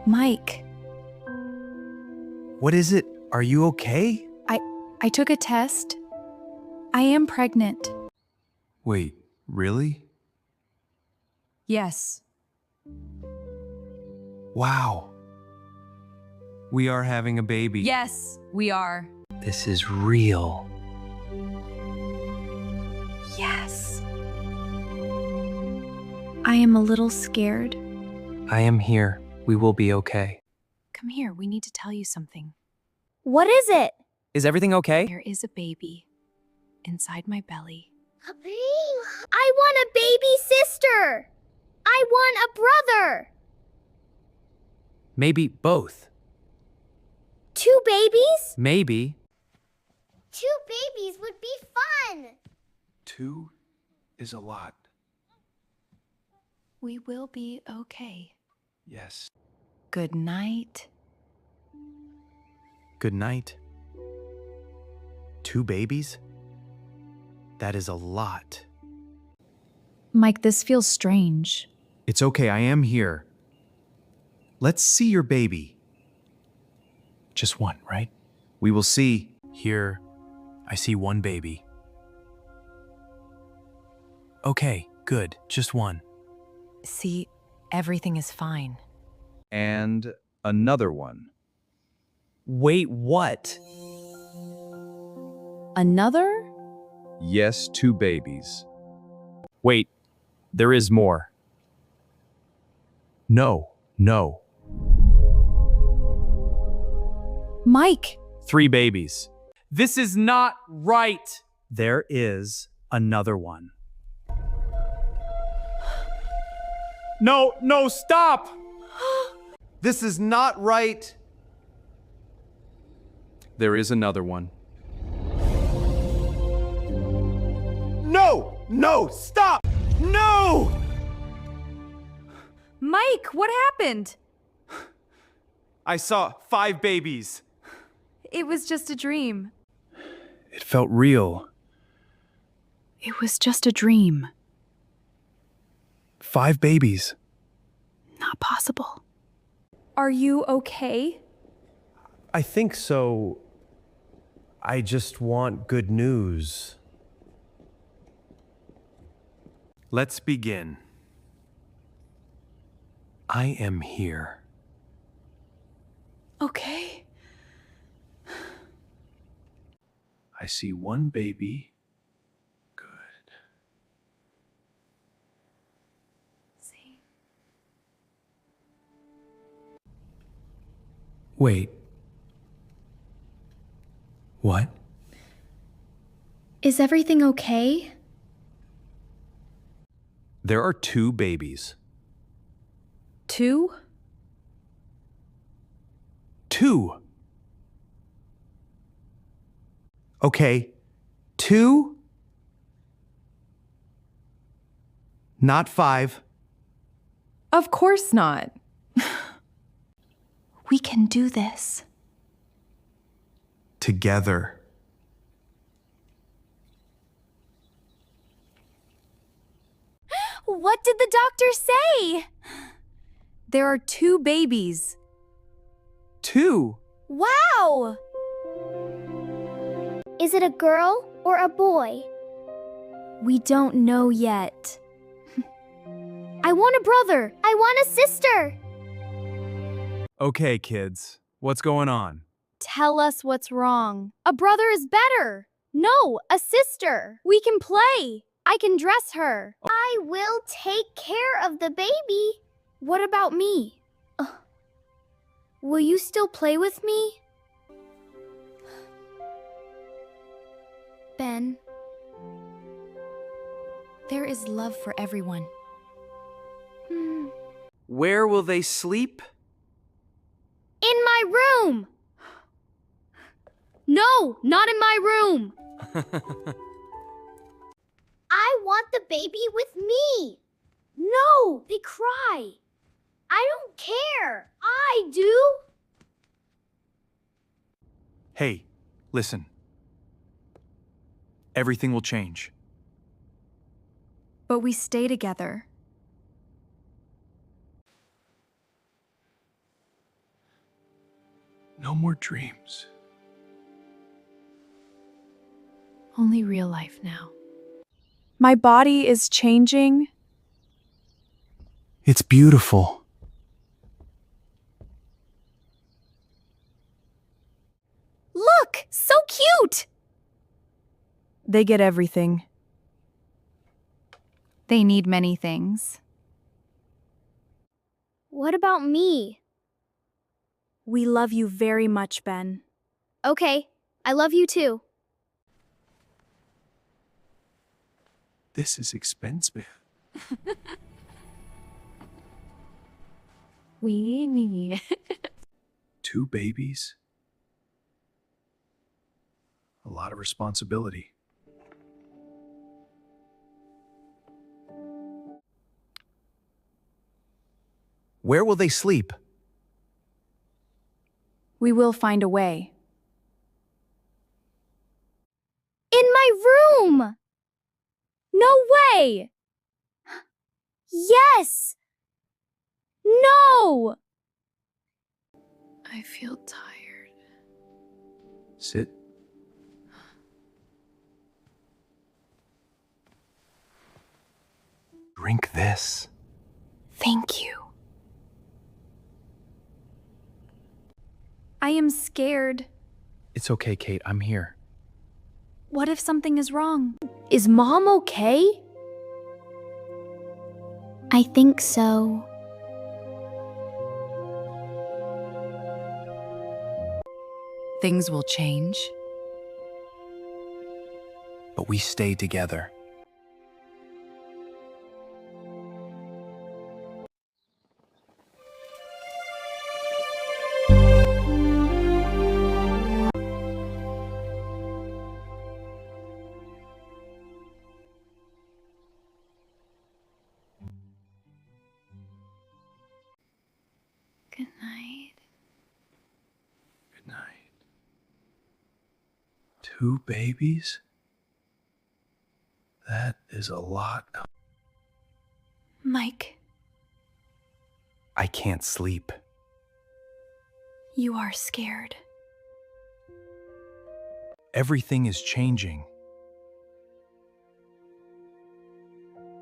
Mike, What is it? Are you okay? I took a test. I am pregnant. Wait, really? Yes. Wow. We are having a baby. Yes, we are. This is real. Yes. I am a little scared. I am here. We will be okay. Come here, we need to tell you something. What is it? Is everything okay? There is a baby inside my belly. A baby? I want a baby sister. I want a brother. Maybe both. 2 babies? Maybe. 2 babies would be fun. 2 is a lot. We will be okay. Yes. Good night. Good night. 2 babies? That is a lot. Mike, this feels strange. It's okay, I am here. Let's see your baby. Just one, right? We will see. Here, I see 1 baby. Okay, good, just 1. See, everything is fine. And another one. Wait, what? Another? Yes, 2 babies. Wait, there is more. No. Mike! 3 babies. This is not right. There is another one. No, stop! This is not right. There is another one. No, stop! No! Mike, what happened? I saw 5 babies. It was just a dream. It felt real. It was just a dream. 5 babies. Not possible. Are you okay? I think so. I just want good news. Let's begin. I am here. Okay. I see 1 baby. Good. See. Wait. What? Is everything okay? There are 2 babies. 2? 2. Okay. 2? Not 5. Of course not. We can do this. Together. What did the doctor say? There are 2 babies. 2. Wow! Is it a girl or a boy? We don't know yet. I want a brother. I want a sister. Okay, kids. What's going on? Tell us what's wrong. A brother is better. No, a sister. We can play. I can dress her. I will take care of the baby. What about me? Will you still play with me? Ben, There is love for everyone. Where will they sleep? in my room. No, not in my room. I want the baby with me. No, they cry. I don't care. I do. Hey, listen. Everything will change. But we stay together. No more dreams. Only real life now. My body is changing. It's beautiful. Look, so cute! They get everything. They need many things. What about me? We love you very much, Ben. Okay, I love you too. This is expensive. We need. 2 babies? A lot of responsibility. Where will they sleep? We will find a way. In my room! No way! Yes! No! I feel tired. Sit. Drink this. Thank you. I am scared. It's okay, Kate. I'm here. What if something is wrong? Is Mom okay? I think so. Things will change. But we stay together. Good night. Good night. 2 babies? That is a lot. Mike, I can't sleep. you are scared. Everything is changing.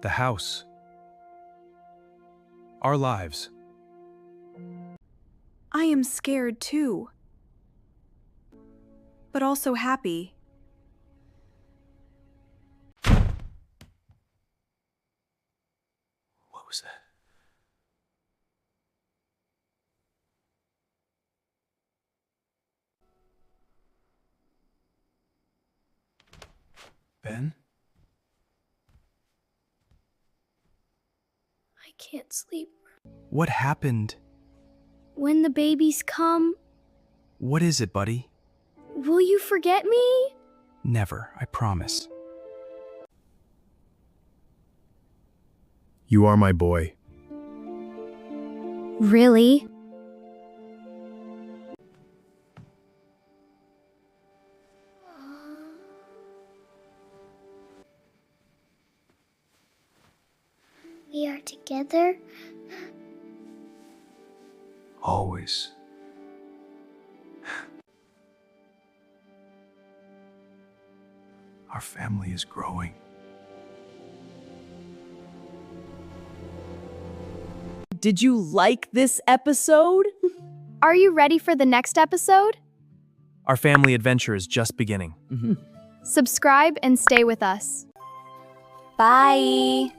The house. Our lives. I am scared too. But also happy. What was that? Ben? I can't sleep. What happened? When the babies come, What is it, buddy? will you forget me? Never, I promise. You are my boy. Really? We are together? Always. Our family is growing. Did you like this episode? Are you ready for the next episode? Our family adventure is just beginning. Subscribe and stay with us. Bye.